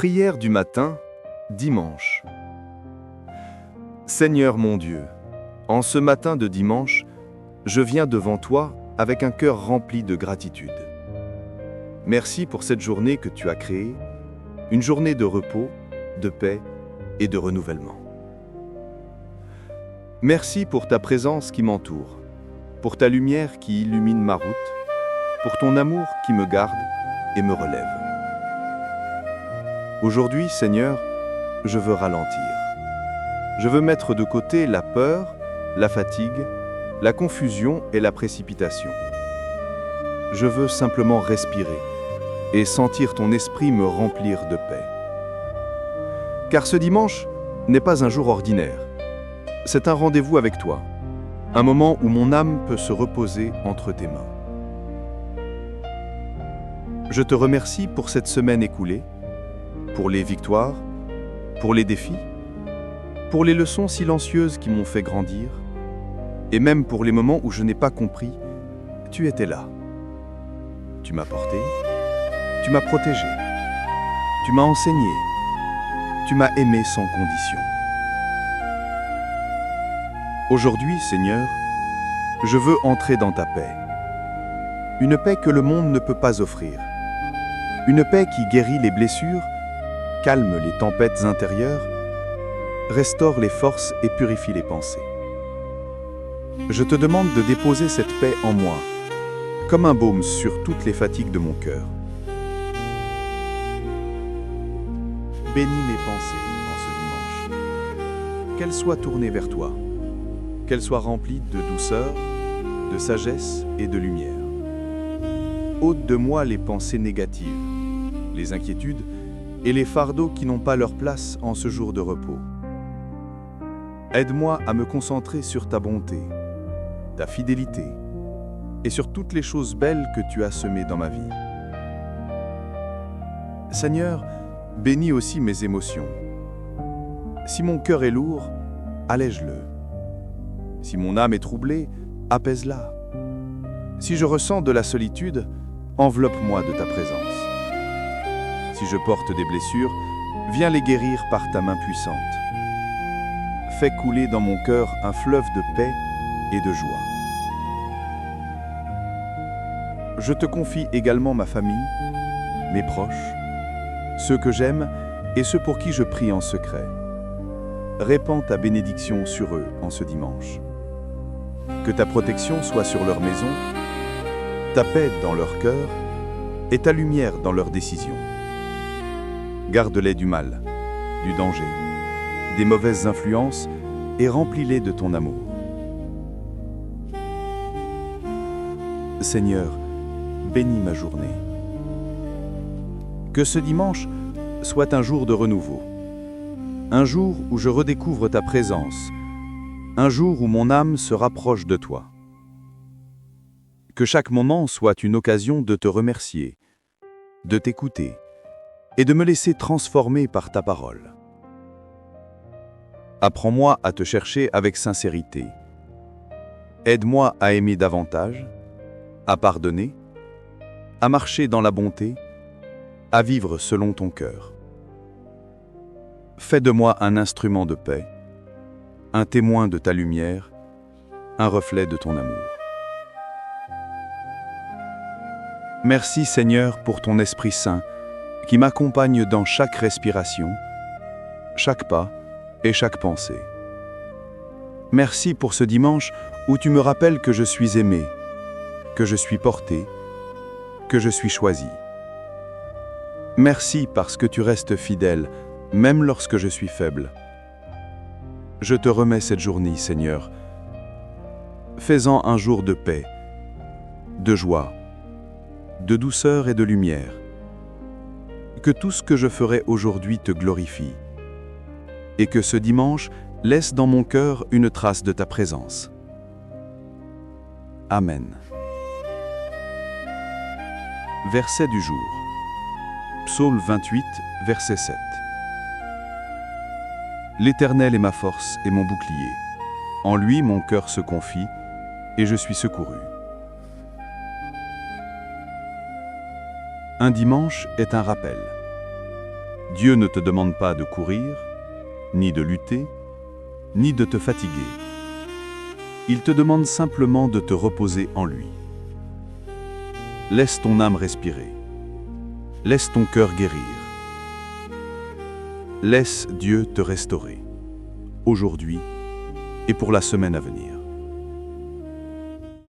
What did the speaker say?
Prière du matin, dimanche. Seigneur mon Dieu, en ce matin de dimanche, je viens devant toi avec un cœur rempli de gratitude. Merci pour cette journée que tu as créée, une journée de repos, de paix et de renouvellement. Merci pour ta présence qui m'entoure, pour ta lumière qui illumine ma route, pour ton amour qui me garde et me relève. Aujourd'hui, Seigneur, je veux ralentir. Je veux mettre de côté la peur, la fatigue, la confusion et la précipitation. Je veux simplement respirer et sentir ton esprit me remplir de paix. Car ce dimanche n'est pas un jour ordinaire. C'est un rendez-vous avec toi, un moment où mon âme peut se reposer entre tes mains. Je te remercie pour cette semaine écoulée, pour les victoires, pour les défis, pour les leçons silencieuses qui m'ont fait grandir, et même pour les moments où je n'ai pas compris, tu étais là. Tu m'as porté, tu m'as protégé, tu m'as enseigné, tu m'as aimé sans condition. Aujourd'hui, Seigneur, je veux entrer dans ta paix. Une paix que le monde ne peut pas offrir. Une paix qui guérit les blessures, calme les tempêtes intérieures, restaure les forces et purifie les pensées. Je te demande de déposer cette paix en moi, comme un baume sur toutes les fatigues de mon cœur. Bénis mes pensées en ce dimanche. Qu'elles soient tournées vers toi, qu'elles soient remplies de douceur, de sagesse et de lumière. Ôte de moi les pensées négatives, les inquiétudes et les fardeaux qui n'ont pas leur place en ce jour de repos. Aide-moi à me concentrer sur ta bonté, ta fidélité et sur toutes les choses belles que tu as semées dans ma vie. Seigneur, bénis aussi mes émotions. Si mon cœur est lourd, allège-le. Si mon âme est troublée, apaise-la. Si je ressens de la solitude, enveloppe-moi de ta présence. Si je porte des blessures, viens les guérir par ta main puissante. Fais couler dans mon cœur un fleuve de paix et de joie. Je te confie également ma famille, mes proches, ceux que j'aime et ceux pour qui je prie en secret. Répands ta bénédiction sur eux en ce dimanche. Que ta protection soit sur leur maison, ta paix dans leur cœur et ta lumière dans leurs décisions. Garde-les du mal, du danger, des mauvaises influences et remplis-les de ton amour. Seigneur, bénis ma journée. Que ce dimanche soit un jour de renouveau, un jour où je redécouvre ta présence, un jour où mon âme se rapproche de toi. Que chaque moment soit une occasion de te remercier, de t'écouter et de me laisser transformer par ta parole. Apprends-moi à te chercher avec sincérité. Aide-moi à aimer davantage, à pardonner, à marcher dans la bonté, à vivre selon ton cœur. Fais de moi un instrument de paix, un témoin de ta lumière, un reflet de ton amour. Merci Seigneur pour ton Esprit Saint qui m'accompagne dans chaque respiration, chaque pas et chaque pensée. Merci pour ce dimanche où tu me rappelles que je suis aimé, que je suis porté, que je suis choisi. Merci parce que tu restes fidèle, même lorsque je suis faible. Je te remets cette journée, Seigneur. Fais-en un jour de paix, de joie, de douceur et de lumière. Que tout ce que je ferai aujourd'hui te glorifie, et que ce dimanche laisse dans mon cœur une trace de ta présence. Amen. Verset du jour. Psaume 28, verset 7. L'Éternel est ma force et mon bouclier. En lui, mon cœur se confie, et je suis secouru. Un dimanche est un rappel. Dieu ne te demande pas de courir, ni de lutter, ni de te fatiguer. Il te demande simplement de te reposer en lui. Laisse ton âme respirer. Laisse ton cœur guérir. Laisse Dieu te restaurer, aujourd'hui et pour la semaine à venir.